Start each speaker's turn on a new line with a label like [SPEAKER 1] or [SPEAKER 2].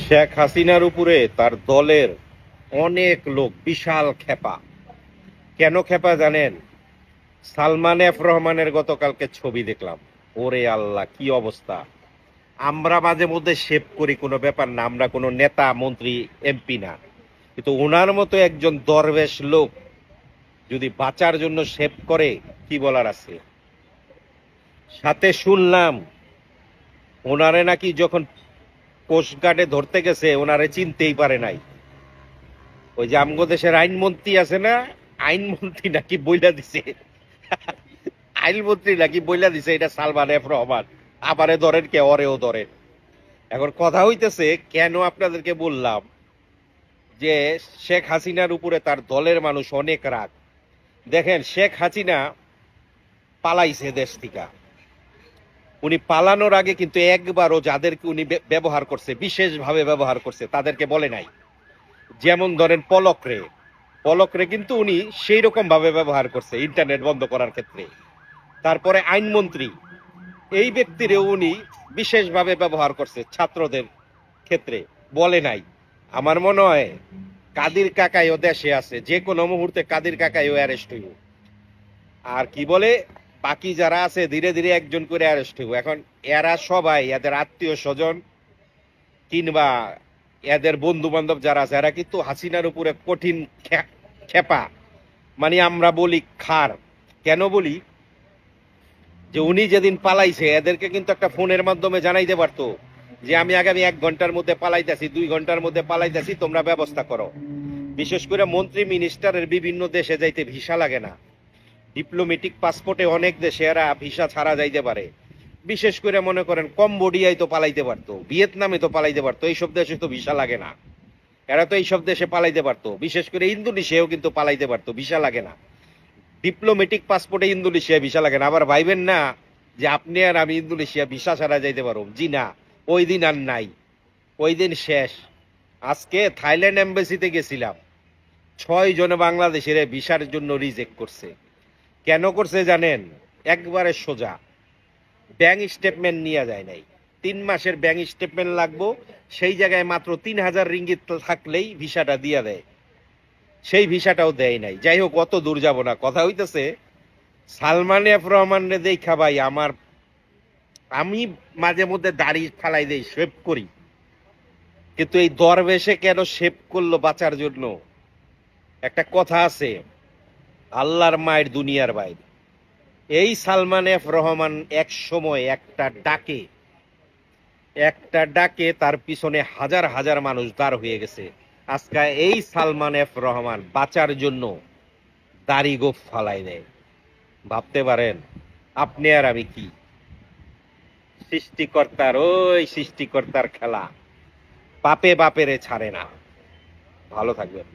[SPEAKER 1] শেখ হাসিনার উপরে তার দলের অনেক লোক বিশাল খেপা। কেন খেপা জানেন? সালমান এফ রহমানের গতকালকে ছবি দেখলাম। ওরে আল্লাহ, কি অবস্থা! আমরা মাঝে মধ্যে শেভ করি, কোনো ব্যাপার না, আমরা কোনো নেতা মন্ত্রী এমপি না, কিন্তু ওনার মতো একজন দরবেশ লোক যদি বাঁচার জন্য শেভ করে, কি বলার আছে। সাথে শুনলাম ওনারে নাকি যখন কোস্টগার্ডে ধরতে গেছে ওনারে চিনতেই পারে নাই। ওই যে আমগো দেশের আইনমন্ত্রী আছে না, আইনমন্ত্রী নাকি বইলা দিছে, আইনমন্ত্রী নাকি বইলা দিছে এটা সালমান এফ রহমান। আবারে ধরেন কে, ওরেও ধরেন। এখন কথা হইতেছে, কেন আপনাদেরকে বললাম যে শেখ হাসিনার উপরে তার দলের মানুষ অনেক রাগ। দেখেন, শেখ হাসিনা পালাইছে দেশ থেকে। উনি পালানোর আগে কিন্তু একবারও যাদেরকে উনি ব্যবহার করছে, বিশেষভাবে ব্যবহার করছে, তাদেরকে বলে নাই। যেমন ধরেন পলকরে কিন্তু উনি সেই রকম ভাবে ব্যবহার করছে ইন্টারনেট বন্ধ করার ক্ষেত্রে। তারপরে আইনমন্ত্রী, এই ব্যক্তিরেও উনি বিশেষভাবে ব্যবহার করছে ছাত্রদের ক্ষেত্রে, বলে নাই। আমার মনে হয় কাদির কাকাইও দেশে আছে, যে কোনো মুহূর্তে কাদির কাকাইও অ্যারেস্ট হইব। আর কি বলে, বাকি যারা আছে ধীরে ধীরে একজন করে অ্যারেস্ট হইব। এখন এরা সবাই এদের আত্মীয় স্বজন কিংবা এদের বন্ধু বান্ধব যারা আছে, এরা কিন্তু হাসিনার উপরে কঠিন খেপা, মানে আমরা বলি খার। কেন বলি, যে উনি যেদিন পালাইছে এদেরকে কিন্তু একটা ফোনের মাধ্যমে জানাইতে পারতো যে আমি আগামী 1 ঘন্টার মধ্যে পালাইতেছি, 2 ঘন্টার মধ্যে পালাইতেছি, তোমরা ব্যবস্থা করো। বিশেষ করে মন্ত্রী মিনিস্টারের বিভিন্ন দেশে যাইতে ভিসা লাগে না। ডিপ্লোমেটিক পাসপোর্টে অনেক দেশে এরা ভিসা ছাড়া যাইতে পারে। বিশেষ করে মনে করেন কম্বোডিয়ায় তো পালাইতে পারতো, ভিয়েতনামে তো পালাইতে পারতো, এইসব দেশে তো ভিসা লাগে না। এরা তো এইসব দেশে পালাইতে পারতো। বিশেষ করে ইন্দোনেশিয়াও কিন্তু পালাইতে পারতো, ভিসা লাগে না। ডিপ্লোমেটিক পাসপোর্টে ইন্দোনেশিয়া ভিসা লাগে না। আবার ভাইবেন না যে আপনি আর আমি ইন্দোনেশিয়া ভিসা ছাড়া যাইতে পারো, জি না। ওই দিন আর নাই, ওই দিন শেষ। আজকে থাইল্যান্ড এম্বাসিতে গেছিলাম, 6 জন বাংলাদেশের ভিসার জন্য রিজেক্ট করছে। কেন করছে জানেন? একবারে সোজা, ব্যাংক স্টেটমেন্ট নিয়ে যায় নাই। 3 মাসের ব্যাংক স্টেটমেন্ট লাগবো, সেই জায়গায় মাত্র 3000 রিঙ্গিত থাকলেই ভিসাটা দিয়ে দেয়। সেই ভিসাটাও দেয় নাই। যাই হোক, অত দূর যাব না। কথা হইতেছে, সালমান এফ রহমানরে দেখা ভাই আমি মাঝে মধ্যে দাড়ি ফালাই দেই, শেভ করি, কিন্তু এই দরবেশে কেন শেভ করলো বাঁচার জন্য? একটা কথা আছে, আল্লাহর মায়ের দুনিয়ার বাইরে। এই সালমান এফ রহমান এক সময় একটা ডাকে তার পিছনে হাজার হাজার মানুষ দাঁড় হয়ে গেছে। আজকে এই সালমান এফ রহমান বাঁচার জন্য দাড়ি গোফ ফালাই দেয়। ভাবতে পারেন আপনি আর আমি কি? সৃষ্টিকর্তার খেলা। বাপেরে ছাড়ে না। ভালো থাকবেন।